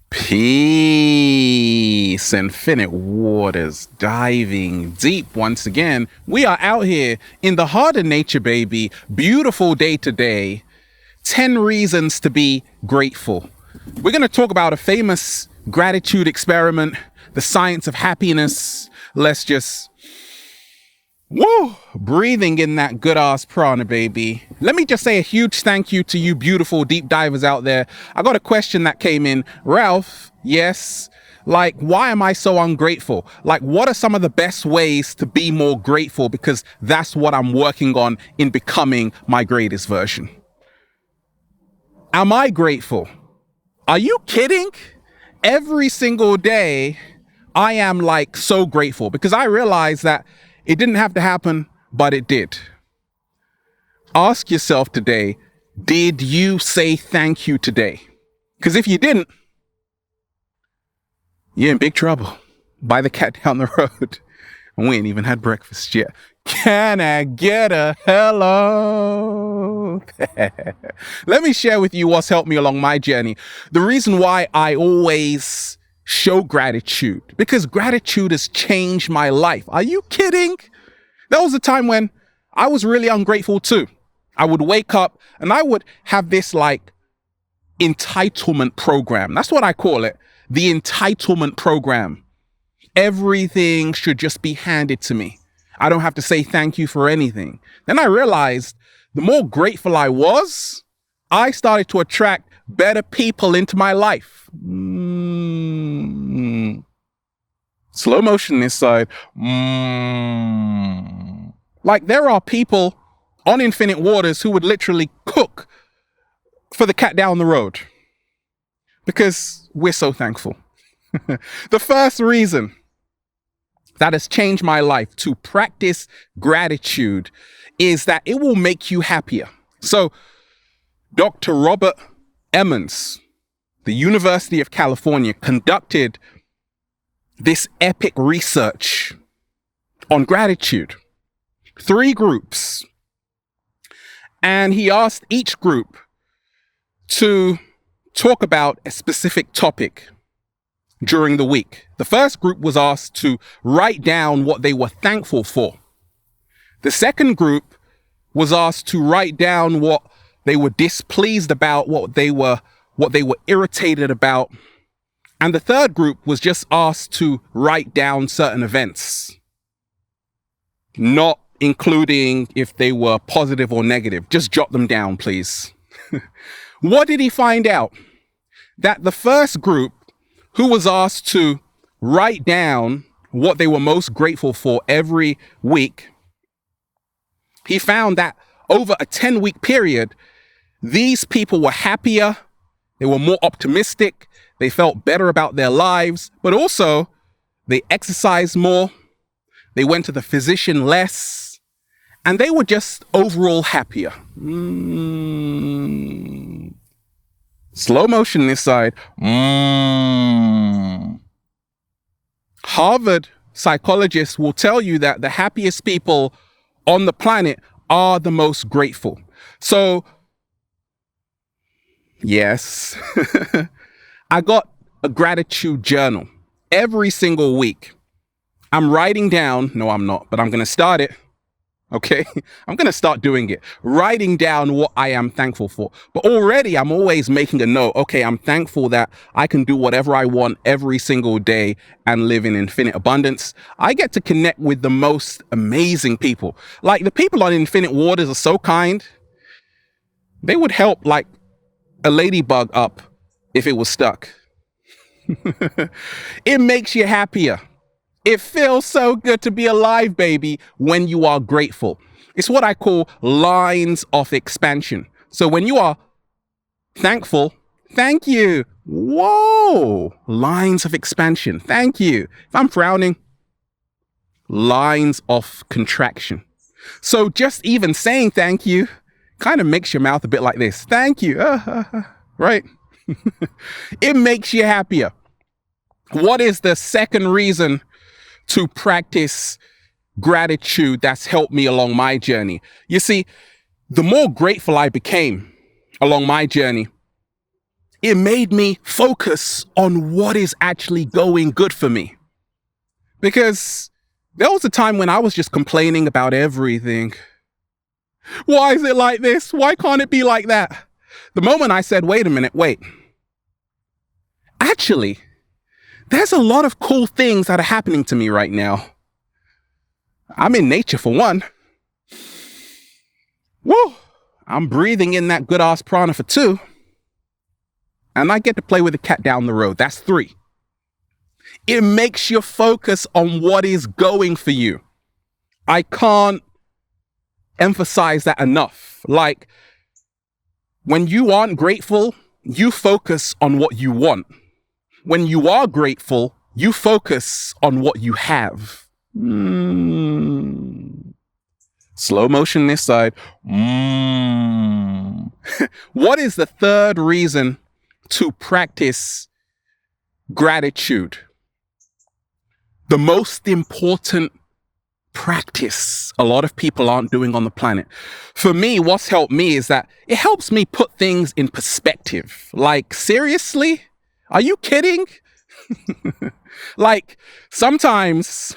Peace, infinite waters, diving deep once again. We are out here in the heart of nature, baby. Beautiful day today. 10 reasons to be grateful. We're going to talk about a famous gratitude experiment, the science of happiness. Let's just breathing in that good ass prana, baby. Let me just say a huge thank you to you beautiful deep divers out there. I got a question that came in. Ralph, yes, why am I so ungrateful? What are some of the best ways to be more grateful? Because that's what I'm working on in becoming my greatest version. Am I grateful? Are you kidding? Every single day, I am so grateful because I realize that it didn't have to happen, but it did. Ask yourself today, did you say thank you today? Because if you didn't, you're in big trouble. Buy the cat down the road. And we ain't even had breakfast yet. Can I get a hello? Let me share with you what's helped me along my journey. The reason why I always show gratitude, because gratitude has changed my life. Are you kidding? There was a time when I was really ungrateful too. I would wake up and I would have this entitlement program. That's what I call it. The entitlement program. Everything should just be handed to me. I don't have to say thank you for anything. Then I realized the more grateful I was, I started to attract better people into my life. Slow motion this side. There are people on infinite waters who would literally cook for the cat down the road because we're so thankful. The first reason that has changed my life to practice gratitude is that it will make you happier. So Dr. Robert Emmons, the University of California, conducted this epic research on gratitude. 3 groups. And he asked each group to talk about a specific topic during the week. The first group was asked to write down what they were thankful for. The second group was asked to write down what they were displeased about, what they were irritated about. And the third group was just asked to write down certain events, not including if they were positive or negative. Just jot them down, please. What did he find out? That the first group, who was asked to write down what they were most grateful for every week, he found that over a 10-week period, these people were happier, they were more optimistic, they felt better about their lives, but also they exercised more, they went to the physician less, and they were just overall happier. Slow motion this side. Harvard psychologists will tell you that the happiest people on the planet are the most grateful. So, yes, I got a gratitude journal every single week. I'm writing down, no, I'm not, but I'm going to start it. Okay, I'm going to start doing it, writing down what I am thankful for. But already I'm always making a note. Okay, I'm thankful that I can do whatever I want every single day and live in infinite abundance. I get to connect with the most amazing people. The people on Infinite Waters are so kind. They would help a ladybug up if it was stuck. It makes you happier. It feels so good to be alive, baby, when you are grateful. It's what I call lines of expansion. So when you are thankful, thank you. Whoa, lines of expansion. Thank you. If I'm frowning, lines of contraction. So just even saying thank you kind of makes your mouth a bit like this. Thank you. Right? It makes you happier. What is the second reason to practice gratitude that's helped me along my journey? You see, the more grateful I became along my journey, It made me focus on what is actually going good for me. Because there was a time when I was just complaining about everything. Why is it like this? Why can't it be like that? The moment I said, wait a minute, wait. Actually, there's a lot of cool things that are happening to me right now. I'm in nature for one. Woo! I'm breathing in that good ass prana for two. And I get to play with the cat down the road. That's three. It makes you focus on what is going for you. I can't emphasize that enough. Like, when you aren't grateful, you focus on what you want. When you are grateful, you focus on what you have. Slow motion this side. What is the third reason to practice gratitude? The most important practice a lot of people aren't doing on the planet. For me, what's helped me is that it helps me put things in perspective. Like, seriously? Are you kidding? Like, sometimes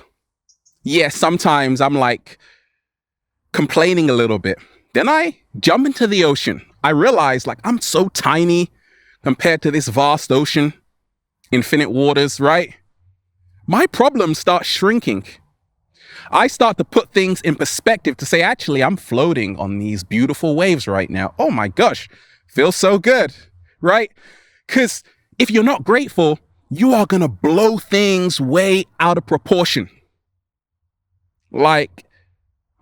I'm like complaining a little bit. Then I jump into the ocean. I realize, like, I'm so tiny compared to this vast ocean, infinite waters, right? My problems start shrinking. I start to put things in perspective to say, actually, I'm floating on these beautiful waves right now. Oh my gosh, feels so good, right? Because if you're not grateful, you are going to blow things way out of proportion. Like,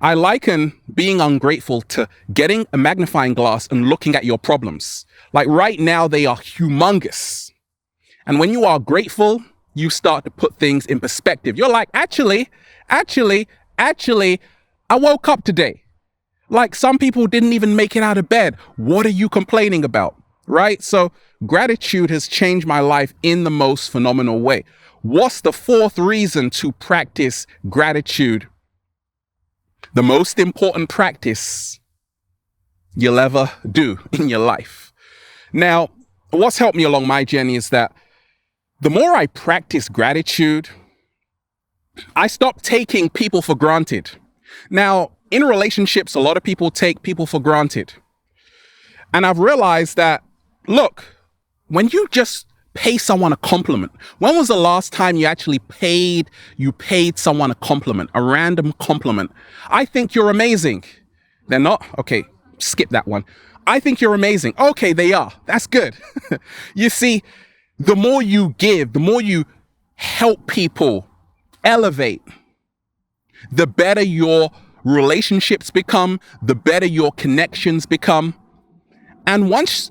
I liken being ungrateful to getting a magnifying glass and looking at your problems. Like, right now, they are humongous. And when you are grateful, you start to put things in perspective. You're like, actually, I woke up today. Like, some people didn't even make it out of bed. What are you complaining about? Right? So gratitude has changed my life in the most phenomenal way. What's the fourth reason to practice gratitude? The most important practice you'll ever do in your life. Now, what's helped me along my journey is that the more I practice gratitude, I stop taking people for granted. Now, in relationships, a lot of people take people for granted. And I've realized that, look, when you just pay someone a compliment, when was the last time you actually paid someone a compliment, a random compliment? I think you're amazing. They're not? Okay, skip that one. I think you're amazing. Okay, they are. That's good. You see, the more you give, the more you help people elevate, the better your relationships become, the better your connections become. And once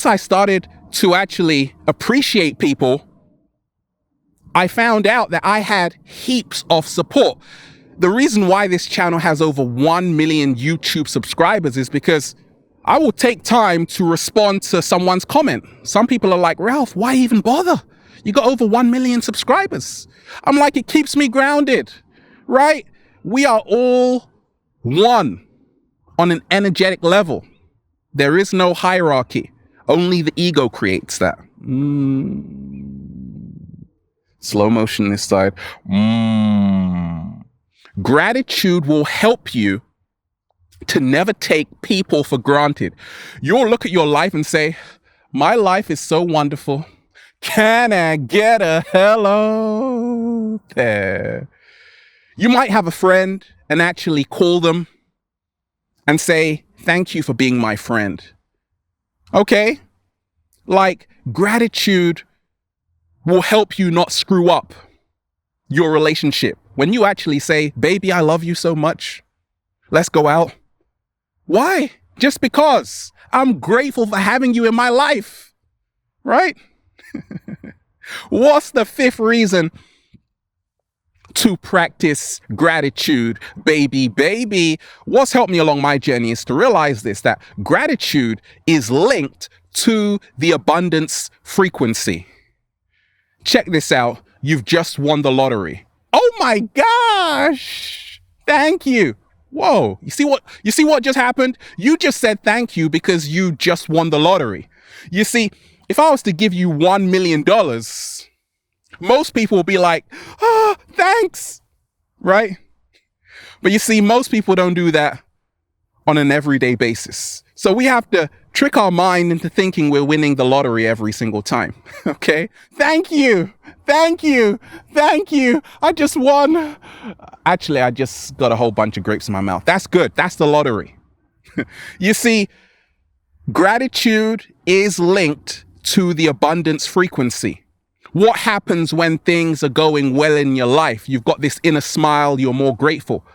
I started to actually appreciate people, I found out that I had heaps of support. The reason why this channel has over 1 million YouTube subscribers is because I will take time to respond to someone's comment. Some people are like, Ralph, why even bother? You got over 1 million subscribers. I'm like, it keeps me grounded, right? We are all one on an energetic level. There is no hierarchy. Only the ego creates that. Slow motion this side. Gratitude will help you to never take people for granted. You'll look at your life and say, my life is so wonderful. Can I get a hello there? You might have a friend and actually call them and say, thank you for being my friend. Okay? Like, gratitude will help you not screw up your relationship. When you actually say, baby, I love you so much. Let's go out. Why? Just because I'm grateful for having you in my life, right? What's the fifth reason to practice gratitude, baby? What's helped me along my journey is to realize this, that gratitude is linked to the abundance frequency. Check this out. You've just won the lottery. Oh my gosh. Thank you. Whoa. You see what just happened? You just said thank you because you just won the lottery. You see, if I was to give you $1 million, most people will be like, oh, thanks, right? But you see, most people don't do that on an everyday basis. So we have to trick our mind into thinking we're winning the lottery every single time. Okay? Thank you. Thank you. Thank you. I just won. Actually, I just got a whole bunch of grapes in my mouth. That's good. That's the lottery. You see, gratitude is linked to the abundance frequency. What happens when things are going well in your life? You've got this inner smile, you're more grateful.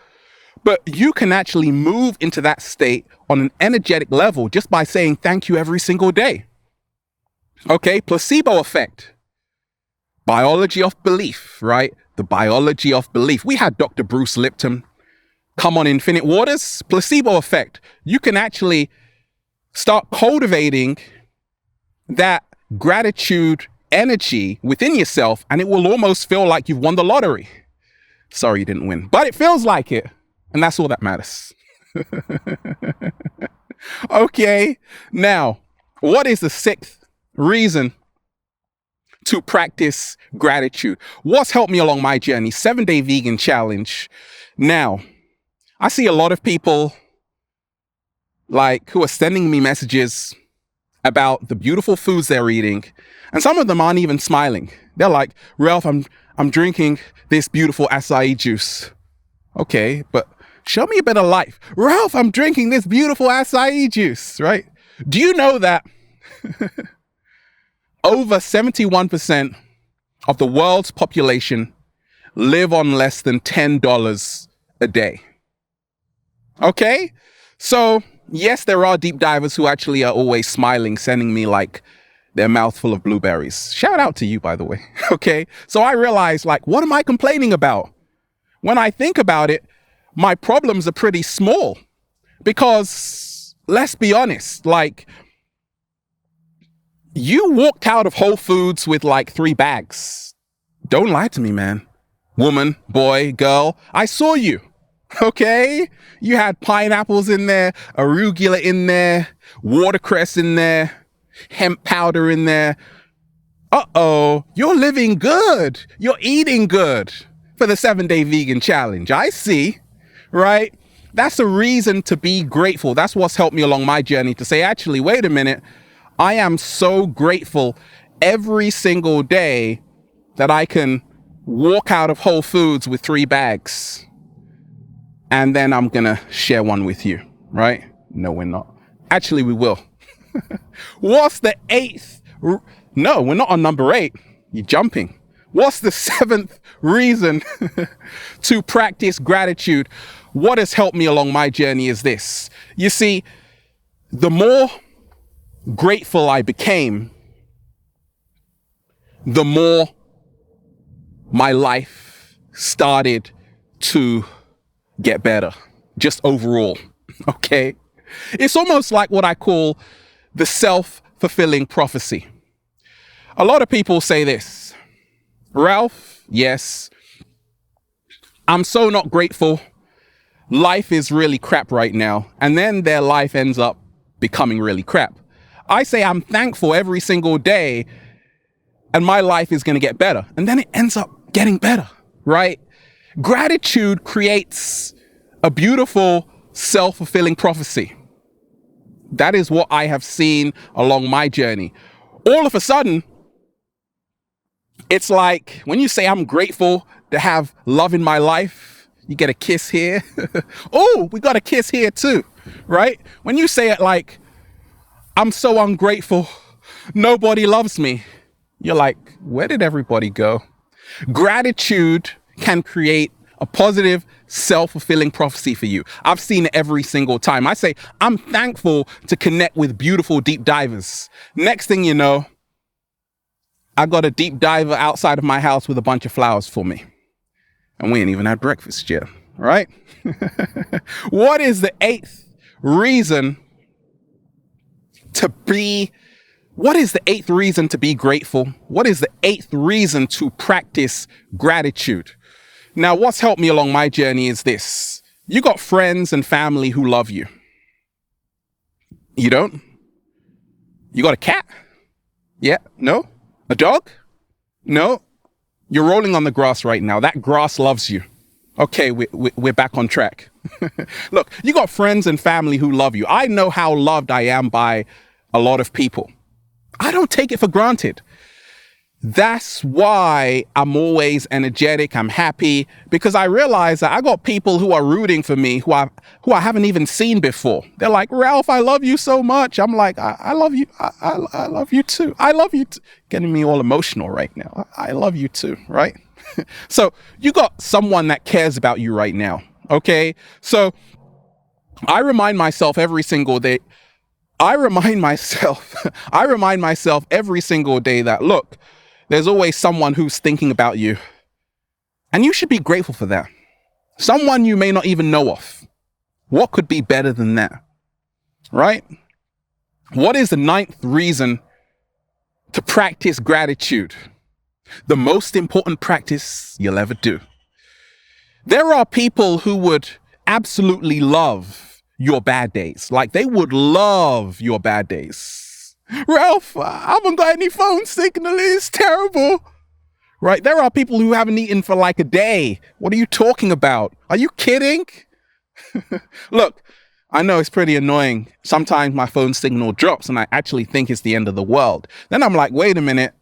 But you can actually move into that state on an energetic level just by saying thank you every single day. Okay, placebo effect. Biology of belief, right? The biology of belief. We had Dr. Bruce Lipton come on Infinite Waters. Placebo effect. You can actually start cultivating that gratitude energy within yourself, and it will almost feel like you've won the lottery. Sorry you didn't win, but it feels like it. And that's all that matters. Okay, now, what is the sixth reason to practice gratitude? What's helped me along my journey? 7-day vegan challenge. Now, I see a lot of people who are sending me messages about the beautiful foods they're eating, and some of them aren't even smiling. They're like, Ralph, I'm drinking this beautiful acai juice. Okay, but show me a bit of life. Ralph, I'm drinking this beautiful acai juice, right? Do you know that over 71% of the world's population live on less than $10 a day? Okay? So, yes, there are deep divers who actually are always smiling, sending me their mouth full of blueberries. Shout out to you, by the way. Okay? So I realized, what am I complaining about? When I think about it, my problems are pretty small because, let's be honest, you walked out of Whole Foods with 3 bags. Don't lie to me, man. Woman, boy, girl, I saw you. Okay? You had pineapples in there, arugula in there, watercress in there, hemp powder in there. Uh-oh, you're living good. You're eating good for the 7-day vegan challenge. I see. Right? That's a reason to be grateful. That's what's helped me along my journey to say, actually, wait a minute. I am so grateful every single day that I can walk out of Whole Foods with 3 bags. And then I'm going to share one with you, right? No, we're not. Actually, we will. What's the 8th? No, we're not on number 8. You're jumping. What's the 7th reason to practice gratitude? What has helped me along my journey is this. You see, the more grateful I became, the more my life started to get better, just overall, okay? It's almost like what I call the self-fulfilling prophecy. A lot of people say this, Ralph, yes, I'm so not grateful. Life is really crap right now. And then their life ends up becoming really crap. I say I'm thankful every single day and my life is going to get better. And then it ends up getting better, right? Gratitude creates a beautiful self-fulfilling prophecy. That is what I have seen along my journey. All of a sudden, it's like when you say I'm grateful to have love in my life, you get a kiss here. Oh, we got a kiss here too, right? When you say it like, I'm so ungrateful, nobody loves me, you're like, where did everybody go? Gratitude can create a positive, self-fulfilling prophecy for you. I've seen it every single time. I say, I'm thankful to connect with beautiful deep divers. Next thing you know, I got a deep diver outside of my house with a bunch of flowers for me. And we ain't even had breakfast yet, right? What is the 8th reason to be What is the 8th reason to be grateful? What is the 8th reason to practice gratitude? Now, what's helped me along my journey is this. You got friends and family who love you. You don't? You got a cat? Yeah, no? A dog? No? You're rolling on the grass right now. That grass loves you. Okay, we're back on track. Look, you got friends and family who love you. I know how loved I am by a lot of people. I don't take it for granted. That's why I'm always energetic. I'm happy because I realize that I got people who are rooting for me who I haven't even seen before. They're like, Ralph, I love you so much. I'm like, I love you. I love you too. I love you too. Getting me all emotional right now. I love you too, right? So you got someone that cares about you right now. Okay. So I remind myself every single day. I remind myself every single day that, look, there's always someone who's thinking about you. And you should be grateful for that. Someone you may not even know of. What could be better than that? Right? What is the 9th reason to practice gratitude? The most important practice you'll ever do. There are people who would absolutely love your bad days. Like they would love your bad days. Ralph, I haven't got any phone signal. It's terrible. Right? There are people who haven't eaten for like a day. What are you talking about? Are you kidding? Look, I know it's pretty annoying. Sometimes my phone signal drops and I actually think it's the end of the world. Then I'm like, wait a minute.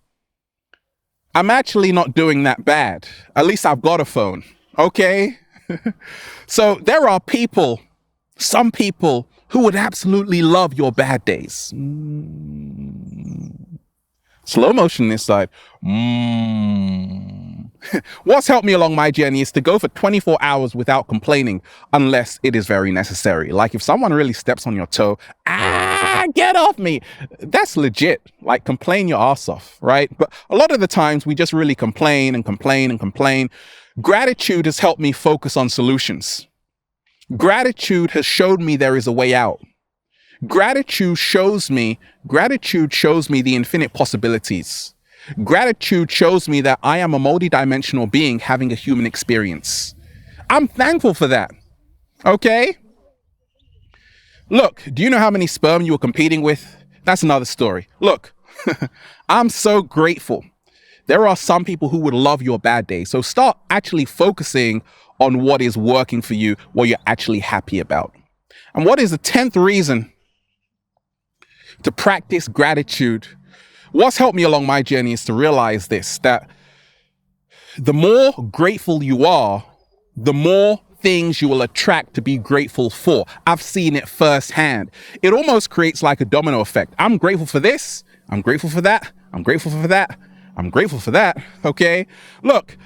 I'm actually not doing that bad. At least I've got a phone. Okay? So there are people, some people who would absolutely love your bad days. Slow motion this side. What's helped me along my journey is to go for 24 hours without complaining unless it is very necessary. Like if someone really steps on your toe, get off me. That's legit. Like complain your ass off, right? But a lot of the times we just really complain and complain and complain. Gratitude has helped me focus on solutions. Gratitude has showed me there is a way out. Gratitude shows me the infinite possibilities. Gratitude shows me that I am a multidimensional being having a human experience. I'm thankful for that. Okay? Look, do you know how many sperm you were competing with? That's another story. Look, I'm so grateful. There are some people who would love your bad day. So start actually focusing on what is working for you, what you're actually happy about. And what is the 10th reason to practice gratitude? What's helped me along my journey is to realize this, that the more grateful you are, the more things you will attract to be grateful for. I've seen it firsthand. It almost creates like a domino effect. I'm grateful for this. I'm grateful for that. I'm grateful for that. I'm grateful for that. Okay. Look,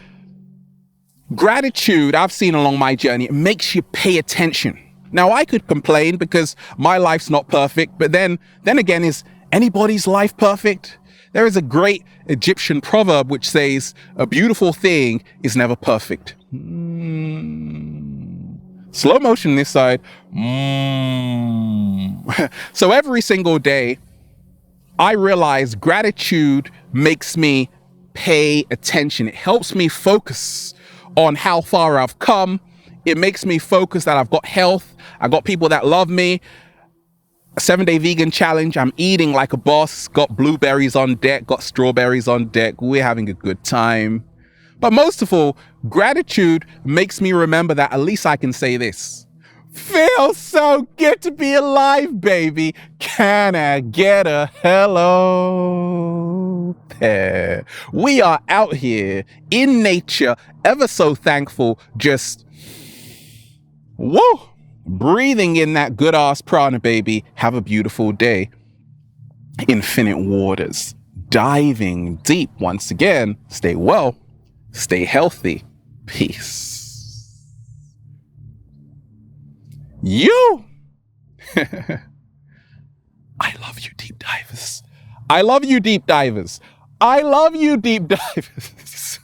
gratitude I've seen along my journey, it makes you pay attention. Now I could complain because my life's not perfect, but then again, is anybody's life perfect? There is a great Egyptian proverb which says, a beautiful thing is never perfect. Slow motion this side. So every single day, I realize gratitude makes me pay attention. It helps me focus on how far I've come. It makes me focus that I've got health. I got people that love me. A 7-day vegan challenge. I'm eating like a boss. Got blueberries on deck. Got strawberries on deck. We're having a good time. But most of all, gratitude makes me remember that at least I can say this. Feels so good to be alive, baby. Can I get a hello there? We are out here in nature, ever so thankful, just whoa, breathing in that good ass prana, baby. Have a beautiful day. Infinite waters, diving deep once again. Stay well, stay healthy. Peace. You. I love you, deep divers. I love you, deep divers. I love you, deep divers.